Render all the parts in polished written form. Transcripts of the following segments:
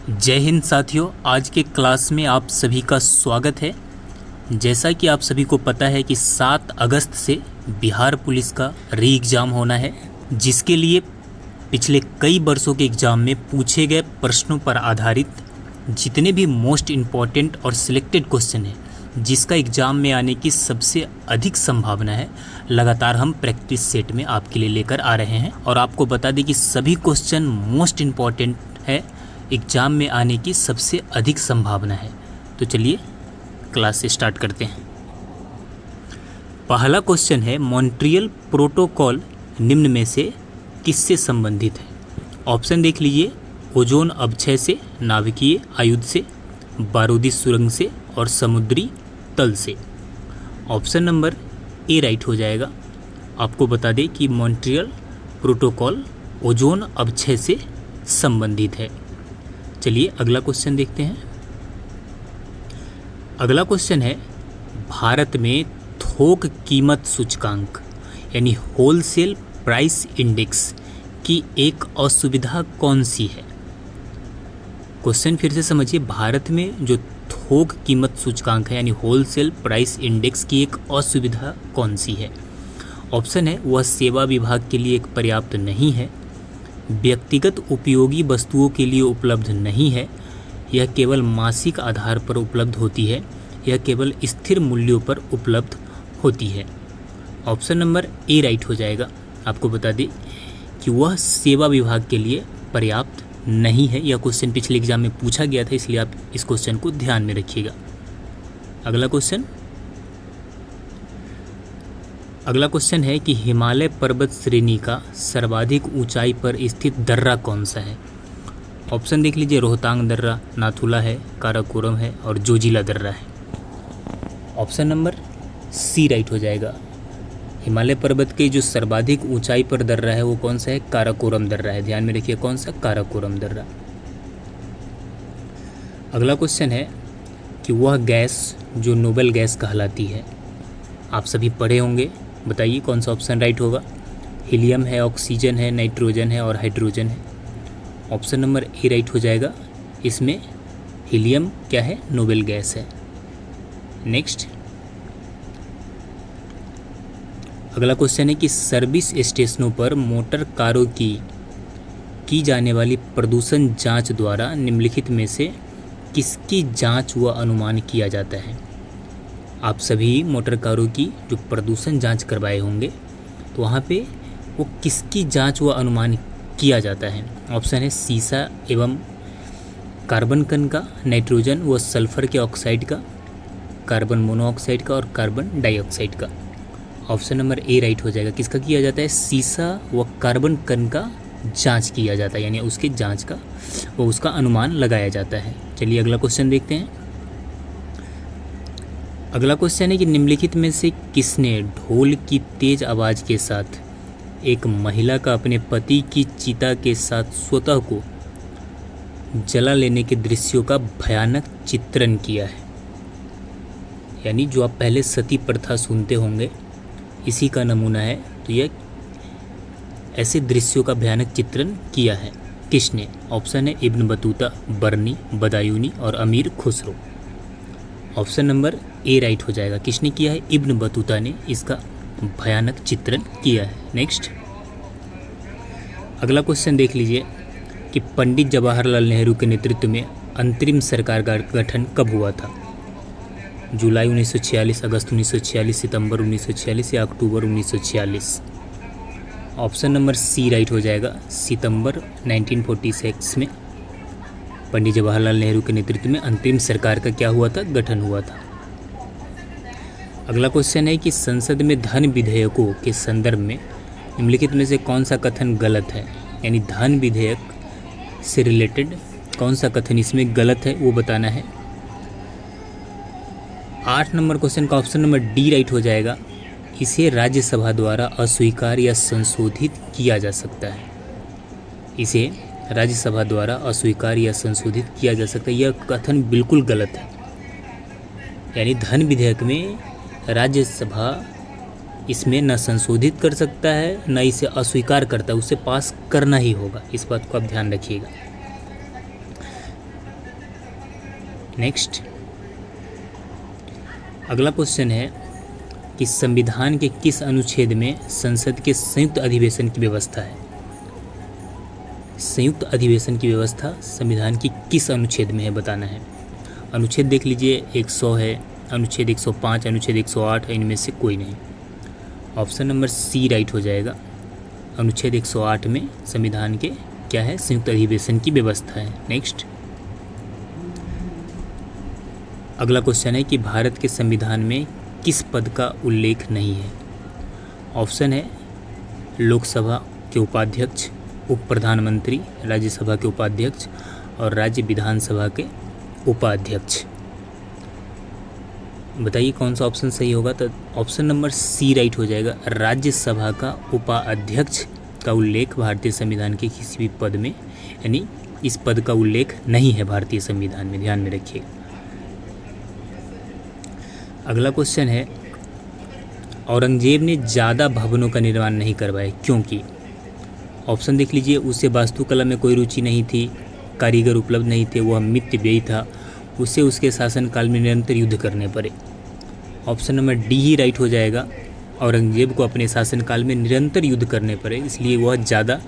जय हिंद साथियों, आज के क्लास में आप सभी का स्वागत है। जैसा कि आप सभी को पता है कि 7 अगस्त से बिहार पुलिस का री एग्ज़ाम होना है, जिसके लिए पिछले कई वर्षों के एग्ज़ाम में पूछे गए प्रश्नों पर आधारित जितने भी मोस्ट इम्पॉर्टेंट और सिलेक्टेड क्वेश्चन हैं, जिसका एग्ज़ाम में आने की सबसे अधिक संभावना है, लगातार हम प्रैक्टिस सेट में आपके लिए लेकर आ रहे हैं। और आपको बता दें कि सभी क्वेश्चन मोस्ट इम्पॉर्टेंट है, एग्ज़ाम में आने की सबसे अधिक संभावना है। तो चलिए क्लास स्टार्ट करते हैं। पहला क्वेश्चन है, मॉन्ट्रियल प्रोटोकॉल निम्न में से किससे संबंधित है? ऑप्शन देख लीजिए, ओजोन अपक्षय से, नाभिकीय आयुध से, बारूदी सुरंग से और समुद्री तल से। ऑप्शन नंबर ए राइट हो जाएगा। आपको बता दें कि मॉन्ट्रियल प्रोटोकॉल ओजोन अपक्षय से संबंधित है। चलिए अगला क्वेश्चन देखते हैं। अगला क्वेश्चन है, भारत में थोक कीमत सूचकांक यानी होलसेल प्राइस इंडेक्स की एक असुविधा कौन सी है? क्वेश्चन फिर से समझिए, भारत में जो थोक कीमत सूचकांक है यानी होलसेल प्राइस इंडेक्स की एक असुविधा कौन सी है? ऑप्शन है, वह सेवा विभाग के लिए एक पर्याप्त नहीं है, व्यक्तिगत उपयोगी वस्तुओं के लिए उपलब्ध नहीं है, यह केवल मासिक आधार पर उपलब्ध होती है, यह केवल स्थिर मूल्यों पर उपलब्ध होती है। ऑप्शन नंबर ए राइट हो जाएगा। आपको बता दें कि वह सेवा विभाग के लिए पर्याप्त नहीं है। यह क्वेश्चन पिछले एग्जाम में पूछा गया था, इसलिए आप इस क्वेश्चन को ध्यान में रखिएगा। अगला क्वेश्चन है कि हिमालय पर्वत श्रेणी का सर्वाधिक ऊंचाई पर स्थित दर्रा कौन सा है? ऑप्शन देख लीजिए, रोहतांग दर्रा, नाथुला है, काराकोरम है और जोजिला दर्रा है। ऑप्शन नंबर सी राइट हो जाएगा। हिमालय पर्वत के जो सर्वाधिक ऊंचाई पर दर्रा है वो कौन सा है? काराकोरम दर्रा है। ध्यान में रखिए, कौन सा? काराकोरम दर्रा। अगला क्वेश्चन है कि वह गैस जो नोबेल गैस कहलाती है, आप सभी पढ़े होंगे, बताइए कौन सा ऑप्शन राइट होगा? हीलियम है, ऑक्सीजन है, नाइट्रोजन है और हाइड्रोजन है। ऑप्शन नंबर ए राइट हो जाएगा। इसमें हीलियम क्या है? नोबेल गैस है। नेक्स्ट अगला क्वेश्चन है कि सर्विस स्टेशनों पर मोटर कारों की जाने वाली प्रदूषण जांच द्वारा निम्नलिखित में से किसकी जांच व अनुमान किया जाता है? आप सभी मोटर कारों की जो प्रदूषण जांच करवाए होंगे, तो वहाँ पे वो किसकी जांच व अनुमान किया जाता है? ऑप्शन है, सीसा एवं कार्बन कण का, नाइट्रोजन व सल्फर के ऑक्साइड का, कार्बन मोनोऑक्साइड का और कार्बन डाइऑक्साइड का। ऑप्शन नंबर ए राइट हो जाएगा। किसका किया जाता है? सीसा व कार्बन कण का जांच किया जाता है, यानी उसके जांच का वो उसका अनुमान लगाया जाता है। चलिए अगला क्वेश्चन देखते हैं। अगला क्वेश्चन है कि निम्नलिखित में से किसने ढोल की तेज आवाज़ के साथ एक महिला का अपने पति की चिता के साथ स्वतः को जला लेने के दृश्यों का भयानक चित्रण किया है? यानी जो आप पहले सती प्रथा सुनते होंगे, इसी का नमूना है। तो यह ऐसे दृश्यों का भयानक चित्रण किया है किसने? ऑप्शन है, इब्न बतूता, बर्नी, बदायूनी और अमीर Khusro. Option number A right हो जाएगा। किसने किया है? इब्न बतूता ने इसका भयानक चित्रण किया है। नेक्स्ट अगला क्वेश्चन देख लीजिए कि पंडित जवाहरलाल नेहरू के नेतृत्व में अंतरिम सरकार का गठन कब हुआ था? जुलाई 1946, अगस्त 1946, सितंबर 1946 या अक्टूबर 1946? ऑप्शन नंबर सी राइट हो जाएगा। सितंबर 1946 में पंडित जवाहरलाल नेहरू के नेतृत्व में अंतरिम सरकार का क्या हुआ था? गठन हुआ था। अगला क्वेश्चन है कि संसद में धन विधेयकों के संदर्भ में निम्नलिखित में से कौन सा कथन गलत है? यानी धन विधेयक से रिलेटेड कौन सा कथन इसमें गलत है वो बताना है। 8 नंबर क्वेश्चन का ऑप्शन नंबर डी राइट हो जाएगा। इसे राज्यसभा द्वारा अस्वीकार या संशोधित किया जा सकता है। इसे राज्यसभा द्वारा अस्वीकार या संशोधित किया जा सकता है। यह कथन बिल्कुल गलत है। यानी धन विधेयक में राज्यसभा इसमें न संशोधित कर सकता है न इसे अस्वीकार करता है, उसे पास करना ही होगा। इस बात को आप ध्यान रखिएगा। नेक्स्ट, अगला क्वेश्चन है कि संविधान के किस अनुच्छेद में संसद के संयुक्त अधिवेशन की व्यवस्था है? संयुक्त अधिवेशन की व्यवस्था संविधान की किस अनुच्छेद में है बताना है। अनुच्छेद देख लीजिए, 100 है, अनुच्छेद 105, अनुच्छेद 108 है, इनमें से कोई नहीं। ऑप्शन नंबर सी राइट हो जाएगा। अनुच्छेद 108 में संविधान के क्या है, संयुक्त अधिवेशन की व्यवस्था है। नेक्स्ट, अगला क्वेश्चन है कि भारत के संविधान में किस पद का उल्लेख नहीं है? ऑप्शन है लोकसभा के उपाध्यक्ष, उप प्रधानमंत्री, राज्यसभा के उपाध्यक्ष और राज्य विधानसभा के उपाध्यक्ष। बताइए कौन सा ऑप्शन सही होगा। तो ऑप्शन नंबर सी राइट हो जाएगा। राज्यसभा का उपाध्यक्ष का उल्लेख भारतीय संविधान के किसी भी पद में, यानी इस पद का उल्लेख नहीं है भारतीय संविधान में, ध्यान में रखिए। अगला क्वेश्चन है, औरंगजेब ने ज़्यादा भवनों का निर्माण नहीं करवाया क्योंकि? ऑप्शन देख लीजिए, उसे वास्तुकला में कोई रुचि नहीं थी, कारीगर उपलब्ध नहीं थे, वह मितव्ययी था, उसे उसके शासनकाल में निरंतर युद्ध करने पड़े। ऑप्शन नंबर डी ही राइट हो जाएगा। औरंगजेब को अपने शासनकाल में निरंतर युद्ध करने पड़े, इसलिए वह ज़्यादा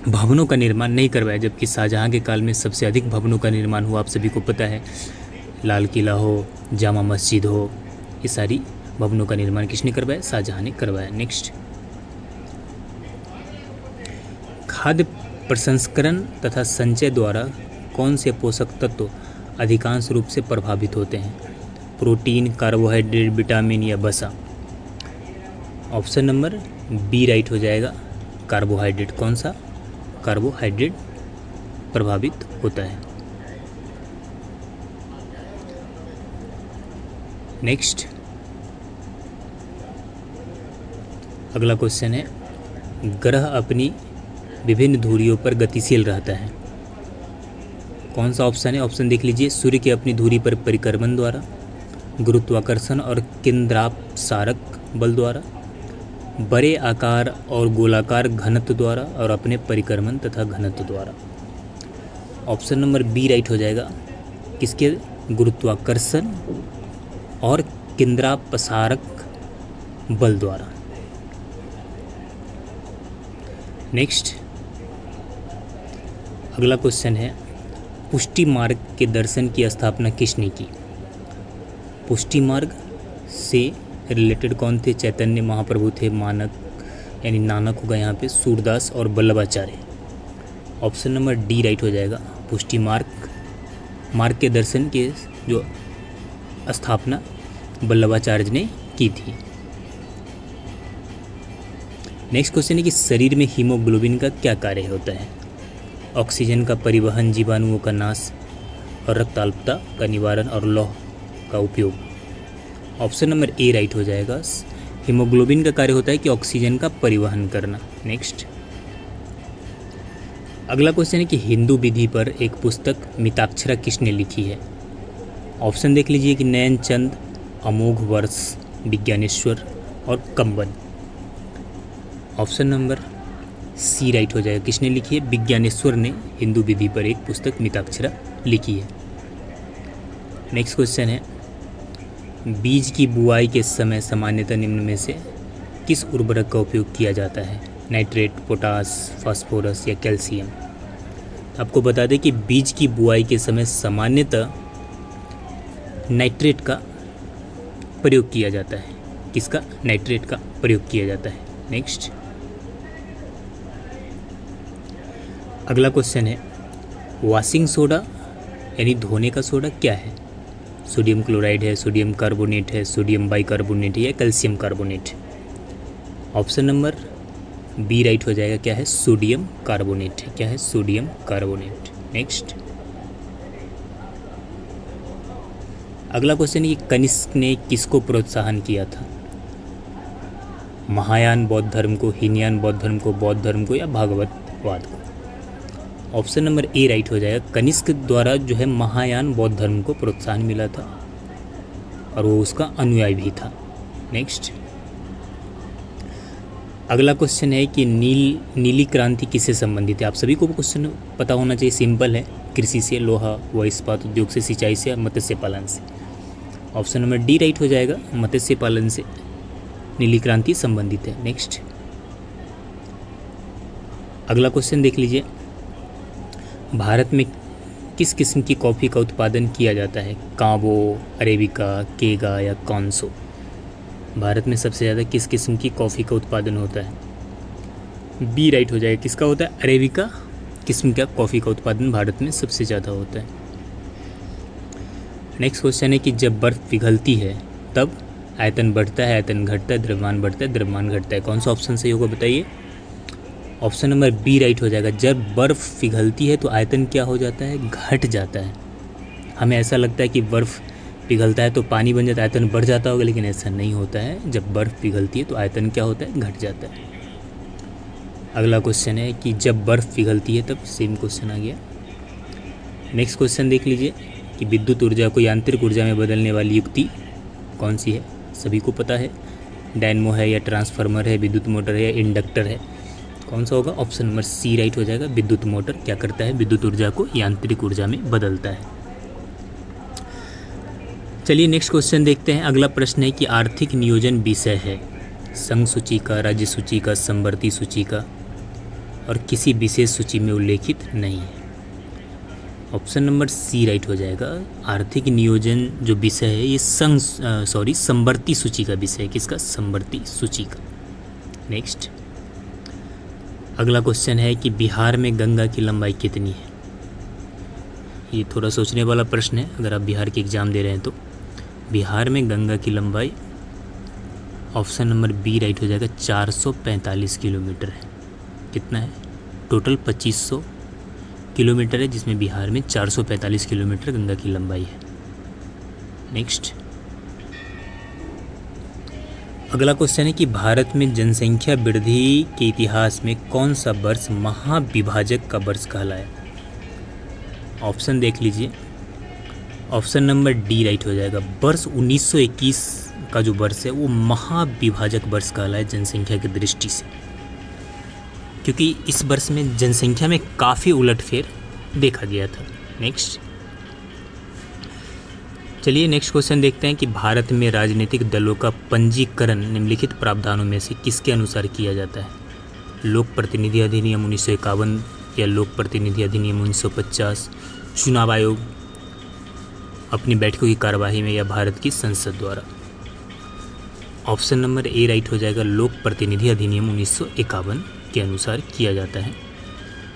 भवनों का निर्माण नहीं करवाया, जबकि शाहजहाँ के काल में सबसे अधिक भवनों का निर्माण हुआ। आप सभी को पता है, लाल किला हो, जामा मस्जिद हो, ये सारी भवनों का निर्माण किसने करवाया? शाहजहाँ ने करवाया। नेक्स्ट, खाद्य प्रसंस्करण तथा संचय द्वारा कौन से पोषक तत्व अधिकांश रूप से प्रभावित होते हैं? प्रोटीन, कार्बोहाइड्रेट, विटामिन या वसा? ऑप्शन नंबर बी राइट हो जाएगा। कार्बोहाइड्रेट। कौन सा? कार्बोहाइड्रेट प्रभावित होता है। नेक्स्ट, अगला क्वेश्चन है, ग्रह अपनी विभिन्न धुरियों पर गतिशील रहता है। कौन सा ऑप्शन है? ऑप्शन देख लीजिए, सूर्य की अपनी धुरी पर परिक्रमण द्वारा, गुरुत्वाकर्षण और केंद्रापसारक बल द्वारा, बड़े आकार और गोलाकार घनत्व द्वारा और अपने परिक्रमण तथा घनत्व द्वारा। ऑप्शन नंबर बी राइट हो जाएगा। किसके? गुरुत्वाकर्षण और केंद्रापसारक बल द्वारा। नेक्स्ट, अगला क्वेश्चन है, पुष्टि मार्ग के दर्शन की स्थापना किसने की? पुष्टि मार्ग से रिलेटेड कौन थे? चैतन्य महाप्रभु थे, मानक यानी नानक होगा यहाँ पे, सूरदास और Vallabhacharya. Option number D right हो जाएगा। पुष्टि मार्ग के दर्शन के जो स्थापना वल्लभाचार्य ने की थी। नेक्स्ट क्वेश्चन है कि शरीर में हीमोग्लोबिन का क्या कार्य होता है? ऑक्सीजन का परिवहन, जीवाणुओं का नाश और रक्ताल्पता का निवारण और लौह का उपयोग। ऑप्शन नंबर ए राइट हो जाएगा। हीमोग्लोबिन का कार्य होता है कि ऑक्सीजन का परिवहन करना। नेक्स्ट, अगला क्वेश्चन है कि हिंदू विधि पर एक पुस्तक मिताक्षरा किसने लिखी है? ऑप्शन देख लीजिए कि नयन चंद, अमोघ वर्ष, विज्ञानेश्वर और कंबन। ऑप्शन नंबर सी राइट हो जाएगा। किसने लिखी है? विज्ञानेश्वर ने हिंदू विधि पर एक पुस्तक मिताक्षरा लिखी है। नेक्स्ट क्वेश्चन है, बीज की बुआई के समय सामान्यतः निम्न में से किस उर्वरक का उपयोग किया जाता है? नाइट्रेट, पोटास, फास्फोरस या कैल्शियम? आपको बता दें कि बीज की बुआई के समय सामान्यतः नाइट्रेट का प्रयोग किया जाता है। किसका? नाइट्रेट का प्रयोग किया जाता है। नेक्स्ट, अगला क्वेश्चन है, वॉशिंग सोडा यानी धोने का सोडा क्या है? सोडियम क्लोराइड है, सोडियम कार्बोनेट है, सोडियम बाइकार्बोनेट है या calcium carbonate? Option number B right हो जाएगा। क्या है? सोडियम कार्बोनेट है। क्या है? Sodium carbonate. नेक्स्ट, अगला क्वेश्चन है कि कनिष्क ने किसको प्रोत्साहन किया था? महायान बौद्ध धर्म को, हीनयान बौद्ध धर्म को, बौद्ध धर्म को या भागवतवाद को? ऑप्शन नंबर ए राइट हो जाएगा। कनिष्क द्वारा जो है महायान बौद्ध धर्म को प्रोत्साहन मिला था और वो उसका अनुयायी भी था। नेक्स्ट, अगला क्वेश्चन है कि नीली क्रांति किससे संबंधित है? आप सभी को क्वेश्चन पता होना चाहिए, सिंपल है। कृषि से, लोहा व इस्पात उद्योग से, सिंचाई से, मत्स्य पालन से। ऑप्शन नंबर डी राइट हो जाएगा, मत्स्य पालन से नीली क्रांति संबंधित है। नेक्स्ट अगला क्वेश्चन देख लीजिए, भारत में किस किस्म की कॉफ़ी का उत्पादन किया जाता है? काबो, अरेबिका, केगा या कॉन्सो? भारत में सबसे ज़्यादा किस किस्म की कॉफ़ी का उत्पादन होता है? बी राइट हो जाएगा, किसका होता है? अरेबिका किस्म का कॉफ़ी का उत्पादन भारत में सबसे ज़्यादा होता है। नेक्स्ट क्वेश्चन है कि जब बर्फ़ पिघलती है तब आयतन बढ़ता है, आयतन घटता है, द्रव्यमान बढ़ता है, द्रव्यमान घटता है? कौन सा ऑप्शन सही होगा बताइए? ऑप्शन नंबर बी राइट हो जाएगा, जब बर्फ़ पिघलती है तो आयतन क्या हो जाता है? घट जाता है। हमें ऐसा लगता है कि बर्फ़ पिघलता है तो पानी बन जाता है, आयतन बढ़ जाता होगा, लेकिन ऐसा नहीं होता है। जब बर्फ़ पिघलती है तो आयतन क्या होता है? घट जाता है। अगला क्वेश्चन है कि जब बर्फ़ पिघलती है तब, सेम क्वेश्चन आ गया। नेक्स्ट क्वेश्चन देख लीजिए कि विद्युत ऊर्जा को यांत्रिक ऊर्जा में बदलने वाली युक्ति कौन सी है? सभी को पता है, डायनमो है या ट्रांसफार्मर है, विद्युत मोटर है या इंडक्टर है? कौन सा होगा? ऑप्शन नंबर सी राइट हो जाएगा, विद्युत मोटर क्या करता है? विद्युत ऊर्जा को यांत्रिक ऊर्जा में बदलता है। चलिए नेक्स्ट क्वेश्चन देखते हैं। अगला प्रश्न है कि आर्थिक नियोजन विषय है संघ सूची का, राज्य सूची का, समवर्ती सूची का और किसी विशेष सूची में उल्लेखित नहीं है। ऑप्शन नंबर सी राइट हो जाएगा, आर्थिक नियोजन जो विषय है ये समवर्ती सूची का विषय है। किसका? समवर्ती सूची का। नेक्स्ट अगला क्वेश्चन है कि बिहार में गंगा की लंबाई कितनी है? ये थोड़ा सोचने वाला प्रश्न है अगर आप बिहार के एग्ज़ाम दे रहे हैं तो। बिहार में गंगा की लंबाई ऑप्शन नंबर बी राइट हो जाएगा, 445 किलोमीटर है। कितना है? टोटल 2500 किलोमीटर है, जिसमें बिहार में 445 किलोमीटर गंगा की लंबाई है। नेक्स्ट अगला क्वेश्चन है कि भारत में जनसंख्या वृद्धि के इतिहास में कौन सा वर्ष महाविभाजक का वर्ष कहलाया? ऑप्शन देख लीजिए, ऑप्शन नंबर डी राइट हो जाएगा, वर्ष 1921 का जो वर्ष है वो महाविभाजक वर्ष कहलाया जनसंख्या की दृष्टि से, क्योंकि इस वर्ष में जनसंख्या में काफ़ी उलटफेर देखा गया था। नेक्स्ट चलिए नेक्स्ट क्वेश्चन देखते हैं कि भारत में राजनीतिक दलों का पंजीकरण निम्नलिखित प्रावधानों में से किसके अनुसार किया जाता है? लोक प्रतिनिधि अधिनियम 1951 या लोक प्रतिनिधि अधिनियम 1950, चुनाव आयोग अपनी बैठकों की कार्यवाही में या भारत की संसद द्वारा? ऑप्शन नंबर ए राइट हो जाएगा, लोक प्रतिनिधि अधिनियम 1951 के अनुसार किया जाता है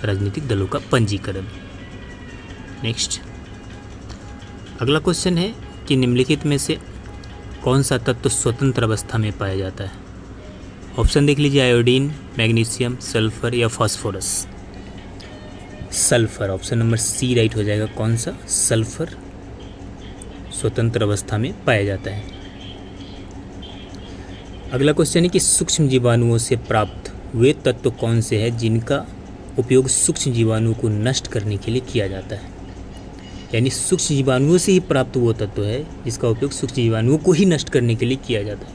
राजनीतिक दलों का पंजीकरण। नेक्स्ट अगला क्वेश्चन है कि निम्नलिखित में से कौन सा तत्व स्वतंत्र अवस्था में पाया जाता है? ऑप्शन देख लीजिए, आयोडीन, मैग्नीशियम, सल्फर या फास्फोरस? सल्फर, ऑप्शन नंबर सी राइट हो जाएगा। कौन सा? सल्फर स्वतंत्र अवस्था में पाया जाता है। अगला क्वेश्चन है कि सूक्ष्म जीवाणुओं से प्राप्त वे तत्व कौन से हैं जिनका उपयोग सूक्ष्म जीवाणुओं को नष्ट करने के लिए किया जाता है? यानी सूक्ष्म जीवाणुओं से ही प्राप्त वो तत्व है जिसका उपयोग सूक्ष्म जीवाणुओं को ही नष्ट करने के लिए किया जाता है।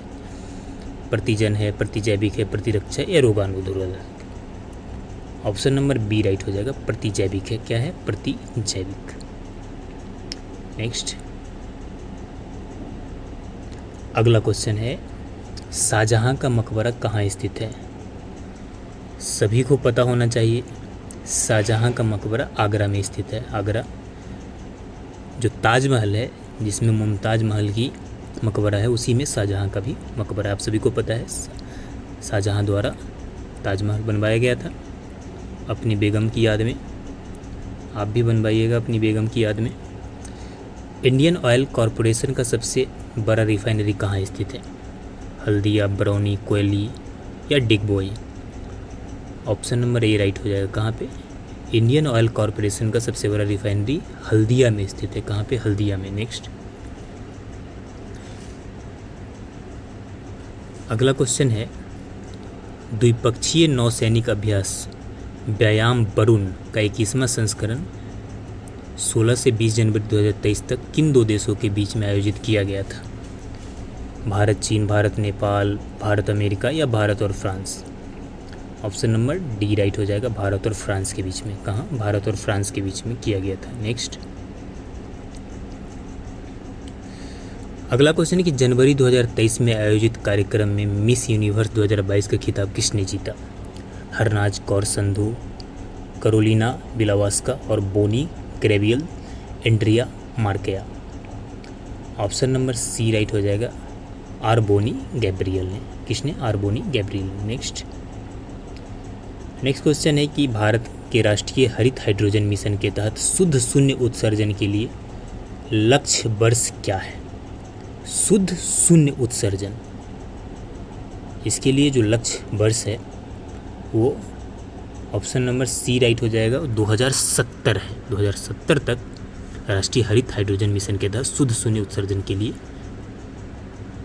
प्रतिजन है, प्रतिजैविक है, प्रतिरक्षा या रोगाणुरोधक? ऑप्शन नंबर बी राइट हो जाएगा, प्रतिजैविक है। क्या है? प्रतिजैविक। नेक्स्ट अगला क्वेश्चन है, शाहजहां का मकबरा कहाँ स्थित है? सभी को पता होना चाहिए, शाहजहां का मकबरा आगरा में स्थित है। आगरा जो ताजमहल है जिसमें मुमताज़ महल की मकबरा है, उसी में शाहजहां का भी मकबरा है। आप सभी को पता है शाहजहां द्वारा ताजमहल बनवाया गया था अपनी बेगम की याद में। आप भी बनवाइएगा अपनी बेगम की याद में। इंडियन ऑयल कॉरपोरेशन का सबसे बड़ा रिफाइनरी कहाँ स्थित है? हल्दिया, बरौनी, कोयली या Digboi? Option number A right हो जाएगा। कहाँ पे? इंडियन ऑयल कॉरपोरेशन का सबसे बड़ा रिफाइनरी हल्दिया में स्थित है। कहाँ पे? हल्दिया में। नेक्स्ट अगला क्वेश्चन है, द्विपक्षीय नौसैनिक अभ्यास व्यायाम वरुण का 21वां संस्करण 16 से 20 जनवरी 2023 तक किन दो देशों के बीच में आयोजित किया गया था? भारत चीन, भारत नेपाल, भारत अमेरिका या भारत और France? Option number D right हो जाएगा, भारत और फ्रांस के बीच में। कहाँ? भारत और फ्रांस के बीच में किया गया था। नेक्स्ट, अगला क्वेश्चन है कि जनवरी 2023 में आयोजित कार्यक्रम में मिस यूनिवर्स 2022 का खिताब किसने जीता? हरनाज कौर संधू, कैरोलिना बिलावास्का और बोनी ग्रेवियल, एंड्रिया मार्केया। ऑप्शन नंबर सी राइट हो जाएगा, आर बोनी गैब्रियल ने। किसने? आर बोनी गैब्रियल ने। नेक्स्ट क्वेश्चन है कि भारत के राष्ट्रीय हरित हाइड्रोजन मिशन के तहत शुद्ध शून्य उत्सर्जन के लिए लक्ष्य वर्ष क्या है? शुद्ध शून्य उत्सर्जन, इसके लिए जो लक्ष्य वर्ष है वो ऑप्शन नंबर सी राइट हो जाएगा, 2070 है। 2070 तक राष्ट्रीय हरित हाइड्रोजन मिशन के तहत शुद्ध शून्य उत्सर्जन के लिए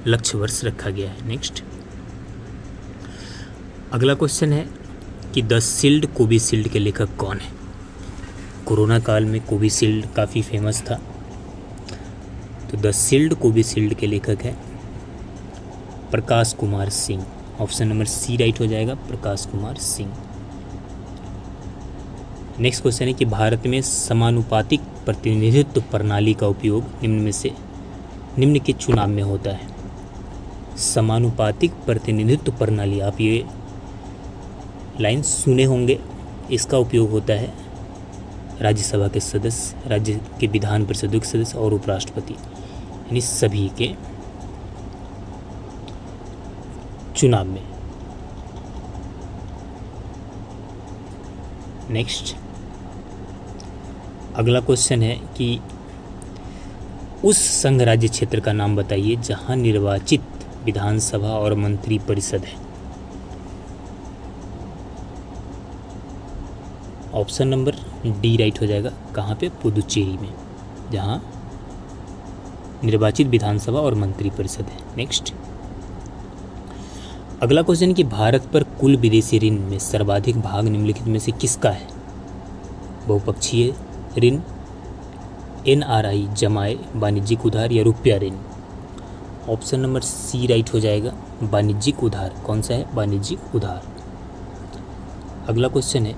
लक्ष्य वर्ष रखा गया है। नेक्स्ट, अगला क्वेश्चन है कि द शील्ड कोविशील्ड के लेखक कौन है? कोरोना काल में कोविशील्ड काफ़ी फेमस था, तो द शील्ड कोविशील्ड के लेखक हैं प्रकाश कुमार सिंह। ऑप्शन नंबर सी राइट हो जाएगा, प्रकाश कुमार सिंह। नेक्स्ट क्वेश्चन है कि भारत में समानुपातिक प्रतिनिधित्व प्रणाली का उपयोग निम्न के चुनाव में होता है। समानुपातिक प्रतिनिधित्व प्रणाली, आप ये लाइन सुने होंगे। इसका उपयोग होता है राज्यसभा के सदस्य, राज्य के विधान परिषद के सदस्य और उपराष्ट्रपति, यानी सभी के चुनाव में। नेक्स्ट, अगला क्वेश्चन है कि उस संघ राज्य क्षेत्र का नाम बताइए जहां निर्वाचित विधानसभा और मंत्री परिषद है। ऑप्शन नंबर डी राइट हो जाएगा, कहाँ पे? पुदुचेरी में, जहाँ निर्वाचित विधानसभा और मंत्री परिषद है। नेक्स्ट, अगला क्वेश्चन कि भारत पर कुल विदेशी ऋण में सर्वाधिक भाग निम्नलिखित में से किसका है? बहुपक्षीय ऋण, एनआरआई, जमाए, वाणिज्यिक उधार या रुपया ऋण। ऑप्शन नंबर सी राइट हो जाएगा, वाणिज्यिक उधार। कौन सा है? वाणिज्यिक उधार। अगला क्वेश्चन है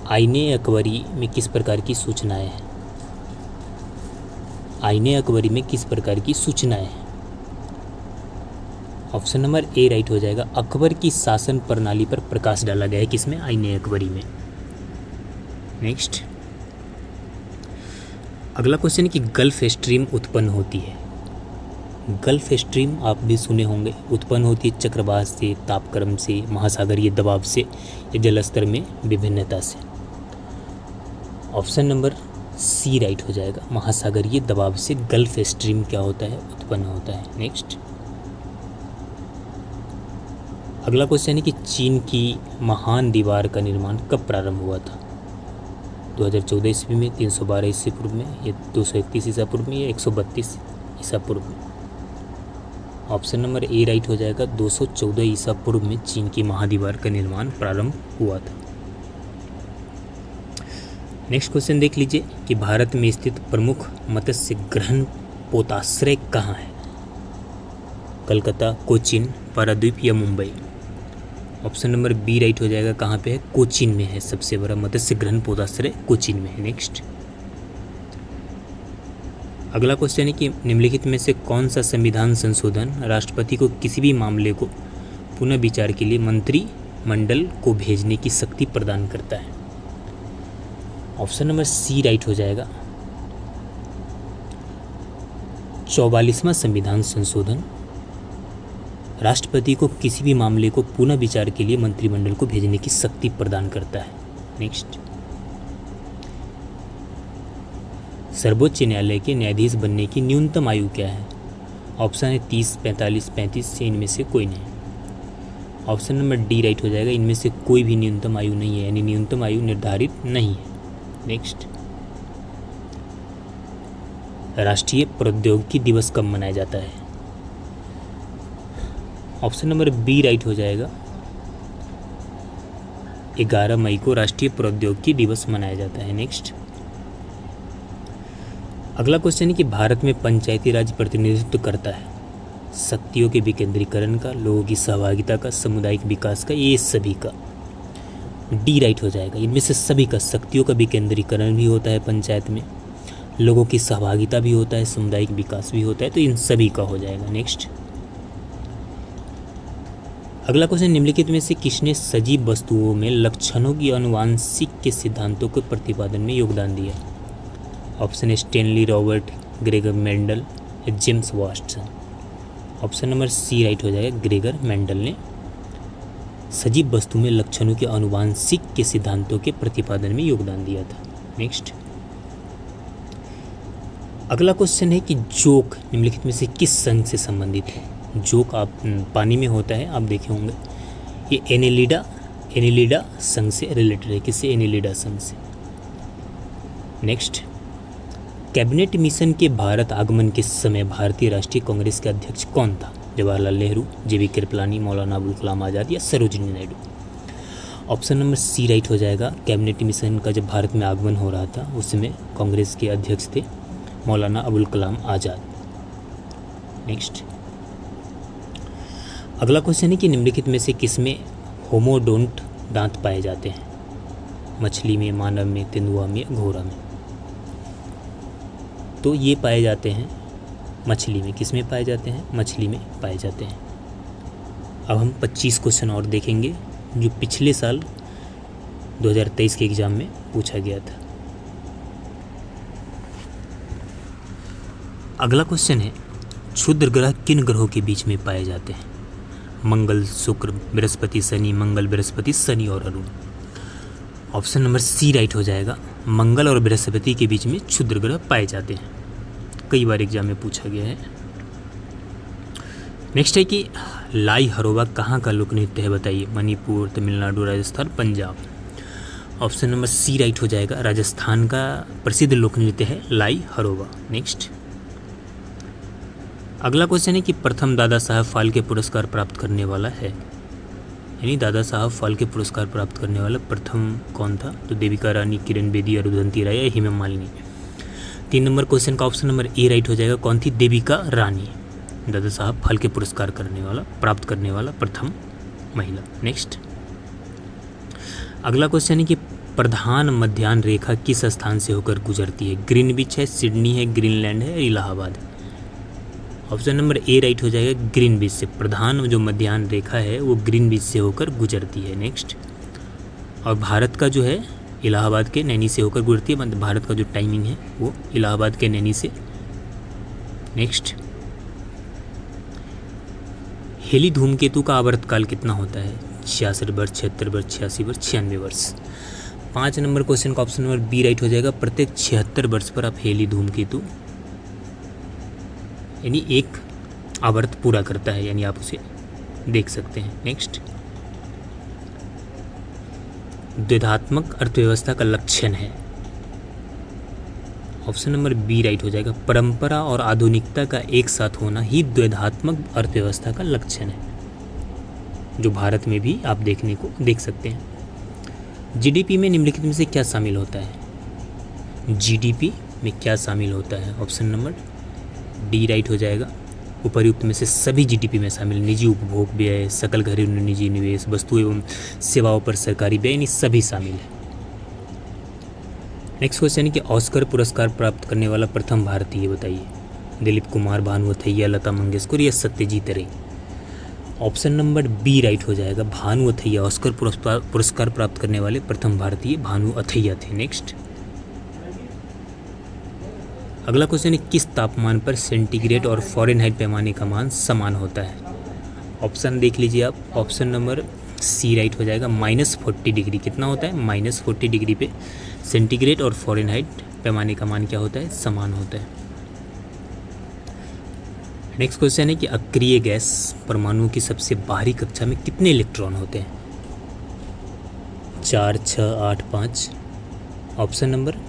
आईने अकबरी में किस प्रकार की सूचनाएं हैं? आईने अकबरी में किस प्रकार की सूचनाएं हैं? ऑप्शन नंबर ए राइट हो जाएगा, अकबर की शासन प्रणाली पर प्रकाश डाला गया है। किसमें? आईने अकबरी में। नेक्स्ट, अगला क्वेश्चन है कि गल्फ स्ट्रीम उत्पन्न होती है। गल्फ स्ट्रीम आप भी सुने होंगे, उत्पन्न होती है चक्रवात से, तापक्रम से, महासागरीय दबाव से या जलस्तर में विभिन्नता से। ऑप्शन नंबर सी राइट हो जाएगा, महासागरीय दबाव से गल्फ स्ट्रीम क्या होता है? उत्पन्न होता है। नेक्स्ट, अगला क्वेश्चन है कि चीन की महान दीवार का निर्माण कब प्रारंभ हुआ था? 2014 ईस्वी में, 312 ईसा पूर्व में, या 231 ईसा पूर्व में, या 132 ईसा पूर्व में। ऑप्शन नंबर ए राइट हो जाएगा, 214 ईसा पूर्व में चीन की महादीवार का निर्माण प्रारंभ हुआ था। नेक्स्ट क्वेश्चन देख लीजिए कि भारत में स्थित प्रमुख मत्स्य ग्रहण पोताश्रय कहाँ है? कलकत्ता, कोचीन, पारादीप या Mumbai. Option number B right हो जाएगा, कहाँ पे है? कोचीन में है। सबसे बड़ा मत्स्य ग्रहण पोताश्रय कोचीन में है। नेक्स्ट, अगला क्वेश्चन है कि निम्नलिखित में से कौन सा संविधान संशोधन राष्ट्रपति को किसी भी मामले को पुनः विचार के लिए मंत्रिमंडल को भेजने की शक्ति प्रदान करता है? ऑप्शन नंबर सी राइट हो जाएगा, 44वां संविधान संशोधन राष्ट्रपति को किसी भी मामले को पुनः विचार के लिए मंत्रिमंडल को भेजने की शक्ति प्रदान करता है। नेक्स्ट, सर्वोच्च न्यायालय के न्यायाधीश बनने की न्यूनतम आयु क्या है? ऑप्शन है 30, 45, 35 से इनमें से कोई नहीं। ऑप्शन नंबर डी राइट हो जाएगा, इनमें से कोई भी न्यूनतम आयु नहीं है, यानी न्यूनतम आयु निर्धारित नहीं है। नेक्स्ट, राष्ट्रीय प्रौद्योगिकी दिवस कब मनाया जाता है? ऑप्शन नंबर बी राइट हो जाएगा, 11 मई को राष्ट्रीय प्रौद्योगिकी दिवस मनाया जाता है। नेक्स्ट, अगला क्वेश्चन है कि भारत में पंचायती राज प्रतिनिधित्व करता है शक्तियों के विकेंद्रीकरण का, लोगों की सहभागिता का, सामुदायिक विकास का, ये सभी का। डी राइट हो जाएगा। इनमें से सभी का शक्तियों का विकेंद्रीकरण भी होता है पंचायत में, लोगों की सहभागिता भी होता है, सामुदायिक विकास भी होता है, तो इन सभी का हो जाएगा। नेक्स्ट अगला क्वेश्चन, निम्नलिखित में से किसने सजीव वस्तुओं में लक्षणों की आनुवांशिक के सिद्धांतों के प्रतिपादन में योगदान दिया? Option A Stanley Robert, Gregor Mendel, James Watson. Option number C right हो जाएगा, ग्रेगर मेंडल ने सजीव वस्तु में लक्षणों के आनुवांशिक के सिद्धांतों के प्रतिपादन में योगदान दिया था। नेक्स्ट अगला क्वेश्चन है कि जोक निम्नलिखित में से किस संघ से संबंधित है? जोक आप पानी में होता है, आप देखे होंगे। ये एनेलिडा संघ से रिलेटेड है। किससे? एनेलिडा संघ से। नेक्स्ट कैबिनेट मिशन के भारत आगमन के समय भारतीय राष्ट्रीय कांग्रेस के अध्यक्ष कौन था? जवाहरलाल नेहरू, जेबी कृपलानी, मौलाना अबुल कलाम आज़ाद या सरोजिनी नायडू। ऑप्शन नंबर सी राइट हो जाएगा। कैबिनेट मिशन का जब भारत में आगमन हो रहा था उस समय कांग्रेस के अध्यक्ष थे मौलाना अबुल कलाम आज़ाद। नेक्स्ट अगला क्वेश्चन है कि निम्नलिखित में से किसमें होमोडोंट दांत पाए जाते हैं? मछली में, मानव में, तेंदुआ में, घोड़ा में। तो ये पाए जाते हैं मछली में। किस में पाए जाते हैं? मछली में पाए जाते हैं। अब हम 25 क्वेश्चन और देखेंगे जो पिछले साल 2023 के एग्ज़ाम में पूछा गया था। अगला क्वेश्चन है, क्षुद्र ग्रह किन ग्रहों के बीच में पाए जाते हैं? मंगल, शुक्र, बृहस्पति, शनि, मंगल, बृहस्पति, शनि और अरुण। ऑप्शन नंबर सी राइट हो जाएगा। मंगल और बृहस्पति के बीच में क्षुद्र ग्रह पाए जाते हैं। कई बार एग्जाम में पूछा गया है। नेक्स्ट है कि लाई हरोबा कहाँ का लोक नृत्य है? बताइए। मणिपुर, तमिलनाडु, राजस्थान, पंजाब। ऑप्शन नंबर सी राइट हो जाएगा। राजस्थान का प्रसिद्ध लोक नृत्य है लाई हरोबा। नेक्स्ट अगला क्वेश्चन है कि प्रथम दादा साहब फाल्के पुरस्कार प्राप्त करने वाला है, यानी दादा साहब फाल्के पुरस्कार प्राप्त करने वाला प्रथम कौन था? तो देविका रानी, किरण बेदी, अरुंधति राय या हेमा मालिनी। 3 नंबर क्वेश्चन का ऑप्शन नंबर ए राइट हो जाएगा। कौन थी? देविका रानी, दादा साहब फाल्के पुरस्कार प्राप्त करने वाला प्रथम महिला। नेक्स्ट अगला क्वेश्चन है कि प्रधान मध्याह्न रेखा किस स्थान से होकर गुजरती है? ग्रीनविच है, सिडनी है, ग्रीनलैंड है, Allahabad. Option number A right हो जाएगा। ग्रीनविच से प्रधान जो मध्याह्न रेखा है वो ग्रीनविच से होकर गुजरती है। नेक्स्ट और भारत का जो है इलाहाबाद के नैनी से होकर गुजरती है। मतलब भारत का जो टाइमिंग है वो इलाहाबाद के नैनी से। नेक्स्ट हेली धूमकेतु का आवर्तकाल कितना होता है? 66 वर्ष, 76 वर्ष, 86 वर्ष, 96 वर्ष। 5 नंबर क्वेश्चन का ऑप्शन नंबर बी राइट हो जाएगा। प्रत्येक 76 वर्ष पर आप हेली धूमकेतु यानी एक आवर्त पूरा करता है, यानी आप उसे देख सकते हैं। नेक्स्ट द्वैधात्मक अर्थव्यवस्था का लक्षण है। ऑप्शन नंबर बी राइट हो जाएगा। परंपरा और आधुनिकता का एक साथ होना ही द्वैधात्मक अर्थव्यवस्था का लक्षण है, जो भारत में भी आप देख सकते हैं। जीडीपी में निम्नलिखित में से क्या शामिल होता है? जीडीपी में क्या शामिल होता है? ऑप्शन नंबर डी राइट हो जाएगा। उपर्युक्त में से सभी जीडीपी में शामिल निजी उपभोग व्यय, सकल घरेलू निजी निवेश, वस्तु एवं सेवाओं पर सरकारी व्यय, यानी सभी शामिल है। नेक्स्ट क्वेश्चन है कि ऑस्कर पुरस्कार प्राप्त करने वाला प्रथम भारतीय बताइए। दिलीप कुमार, भानु अथैया, लता मंगेशकर या सत्यजीत रे। ऑप्शन नंबर बी राइट हो जाएगा। भानु अथैया ऑस्कर पुरस्कार प्राप्त करने वाले प्रथम भारतीय भानु अथैया थे। नेक्स्ट अगला क्वेश्चन है किस तापमान पर सेंटीग्रेड और फ़ारेनहाइट पैमाने का मान समान होता है? ऑप्शन देख लीजिए आप। ऑप्शन नंबर सी राइट हो जाएगा। -40 डिग्री कितना होता है? -40 डिग्री पे सेंटीग्रेड और फ़ारेनहाइट पैमाने का मान क्या होता है? समान होता है। नेक्स्ट क्वेश्चन है कि अक्रिय गैस परमाणु की सबसे बाहरी कक्षा में कितने इलेक्ट्रॉन होते हैं? 4, 6, 8, 5। ऑप्शन नंबर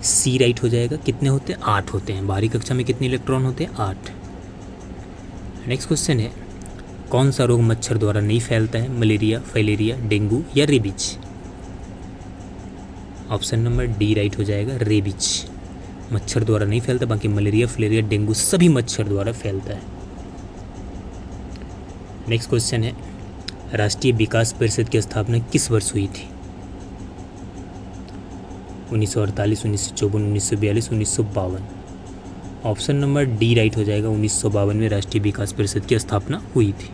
सी राइट हो जाएगा। कितने होते हैं? 8 होते हैं। बाहरी कक्षा में कितने इलेक्ट्रॉन होते हैं? 8। नेक्स्ट क्वेश्चन है कौन सा रोग मच्छर द्वारा नहीं फैलता है? मलेरिया, फाइलेरिया, डेंगू या rabies. Option number D right हो जाएगा। रेबीज मच्छर द्वारा नहीं फैलता, बाकी मलेरिया, फाइलेरिया, डेंगू सभी मच्छर द्वारा फैलता है। नेक्स्ट क्वेश्चन है राष्ट्रीय विकास परिषद की स्थापना किस वर्ष हुई थी? 1948, 1954, 1942, 1952। ऑप्शन नंबर डी राइट हो जाएगा। 1952 में राष्ट्रीय विकास परिषद की स्थापना हुई थी।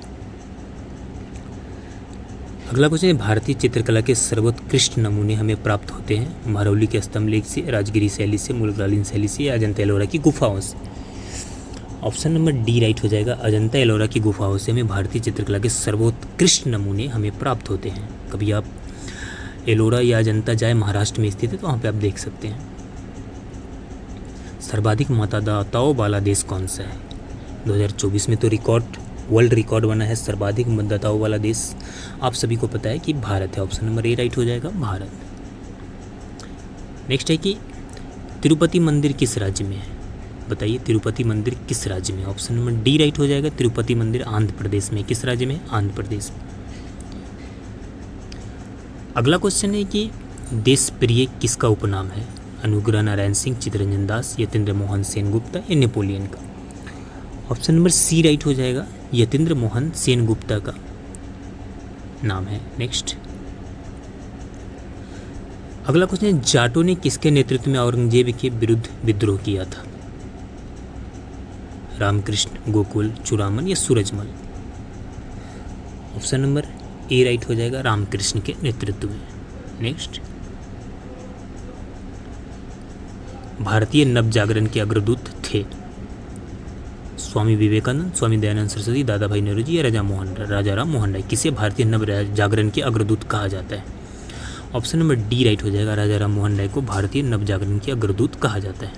अगला क्वेश्चन है, भारतीय चित्रकला के सर्वोत्कृष्ट नमूने हमें प्राप्त होते हैं महरौली के स्तंभ लेख से, राजगिरी शैली से, मुगलकालीन शैली से या अजंता एलोरा की गुफाओं से? ऑप्शन नंबर डी राइट हो जाएगा। अजंता एलोरा की गुफाओं से हमें भारतीय चित्रकला के सर्वोत्कृष्ट नमूने हमें प्राप्त होते हैं। कभी आप एलोरा या अजंता जाए, महाराष्ट्र में स्थित है, तो वहाँ पे आप देख सकते हैं। सर्वाधिक मतदाताओं वाला देश कौन सा है? 2024 में तो वर्ल्ड रिकॉर्ड बना है सर्वाधिक मतदाताओं वाला देश, आप सभी को पता है कि भारत है। ऑप्शन नंबर ए राइट हो जाएगा, भारत। नेक्स्ट है कि तिरुपति मंदिर किस राज्य में है? बताइए, तिरुपति मंदिर किस राज्य में? ऑप्शन नंबर डी राइट हो जाएगा। तिरुपति मंदिर आंध्र प्रदेश में। किस राज्य में? आंध्र प्रदेश में। अगला क्वेश्चन है कि देश प्रिय किसका उपनाम है? अनुग्रह नारायण सिंह, चित्तरंजन दास, यतीन्द्र मोहन सेनगुप्ता या नेपोलियन का? ऑप्शन नंबर सी राइट हो जाएगा। यतीन्द्र मोहन सेनगुप्ता का नाम है। नेक्स्ट, अगला क्वेश्चन है, जाटों ने किसके नेतृत्व में औरंगजेब के विरुद्ध विद्रोह किया था? रामकृष्ण, गोकुल, चूड़ामन या Surajmal? Option number A right हो जाएगा, रामकृष्ण के नेतृत्व में। नेक्स्ट, भारतीय नव जागरण के अग्रदूत थे स्वामी विवेकानंद, स्वामी दयानंद सरस्वती, दादा भाई नौरोजी या राजा राम मोहन राय? किसे भारतीय नव जागरण के अग्रदूत कहा जाता है? ऑप्शन नंबर डी राइट हो जाएगा। राजा राम मोहन राय को भारतीय नव जागरण के अग्रदूत कहा जाता है।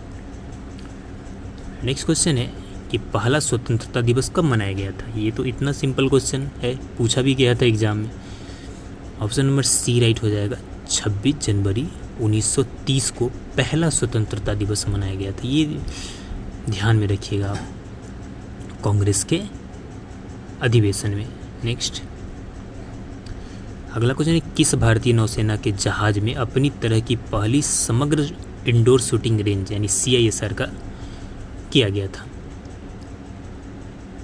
नेक्स्ट क्वेश्चन है कि पहला स्वतंत्रता दिवस कब मनाया गया था? ये तो इतना सिंपल क्वेश्चन है, पूछा भी गया था एग्जाम में। ऑप्शन नंबर सी राइट हो जाएगा। 26 जनवरी 1930 को पहला स्वतंत्रता दिवस मनाया गया था। ये ध्यान में रखिएगा आप कांग्रेस के अधिवेशन में। नेक्स्ट, अगला क्वेश्चन है, किस भारतीय नौसेना के जहाज में अपनी तरह की पहली समग्र इंडोर शूटिंग रेंज यानी CISR का किया गया था?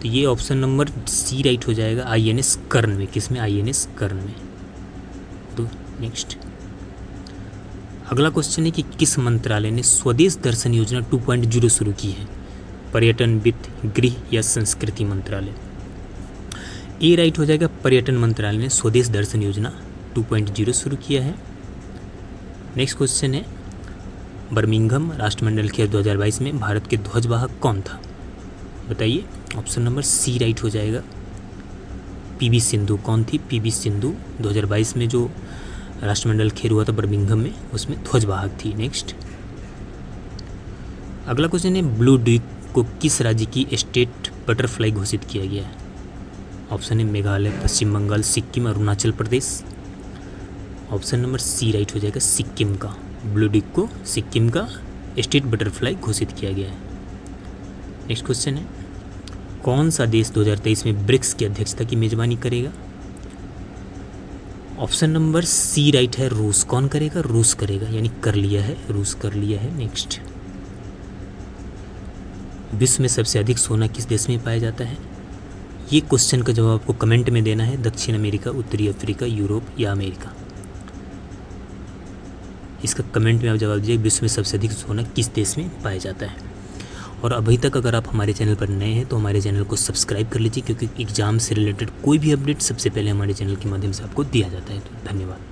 तो ये ऑप्शन नंबर सी राइट हो जाएगा। INS कर्ण में। किस में? INS कर्ण में। तो नेक्स्ट, अगला क्वेश्चन है कि किस मंत्रालय ने स्वदेश दर्शन योजना 2.0 शुरू की है? पर्यटन, वित्त, गृह या संस्कृति मंत्रालय? ए राइट हो जाएगा। पर्यटन मंत्रालय ने स्वदेश दर्शन योजना 2.0 शुरू किया है। नेक्स्ट क्वेश्चन है, बर्मिंघम राष्ट्रमंडल खेल 2022 में भारत के ध्वजवाहक कौन था? बताइए। ऑप्शन नंबर सी राइट हो जाएगा। PV सिंधु। कौन थी? PV सिंधु 2022 में जो राष्ट्रमंडल खेल हुआ था बर्मिंघम में, उसमें ध्वजवाहक थी। नेक्स्ट, अगला क्वेश्चन है, ब्लू ड्यूक को किस राज्य की स्टेट बटरफ्लाई घोषित किया गया है? ऑप्शन है मेघालय, पश्चिम बंगाल, सिक्किम, अरुणाचल प्रदेश? ऑप्शन नंबर सी राइट हो जाएगा, सिक्किम का। ब्लू ड्यूक को सिक्किम का स्टेट बटरफ्लाई घोषित किया गया है। नेक्स्ट क्वेश्चन है, कौन सा देश 2023 में ब्रिक्स की अध्यक्षता की मेजबानी करेगा? ऑप्शन नंबर सी राइट है, रूस। कौन करेगा? रूस करेगा, यानी कर लिया है, रूस कर लिया है। नेक्स्ट, विश्व में सबसे अधिक सोना किस देश में पाया जाता है? ये क्वेश्चन का जवाब आपको कमेंट में देना है। दक्षिण अमेरिका, उत्तरी अफ्रीका, यूरोप या अमेरिका? इसका कमेंट में आप जवाब दीजिए, विश्व में सबसे अधिक सोना किस देश में पाया जाता है। और अभी तक अगर आप हमारे चैनल पर नए हैं तो हमारे चैनल को सब्सक्राइब कर लीजिए, क्योंकि एग्जाम से रिलेटेड कोई भी अपडेट सबसे पहले हमारे चैनल के माध्यम से आपको दिया जाता है। तो धन्यवाद।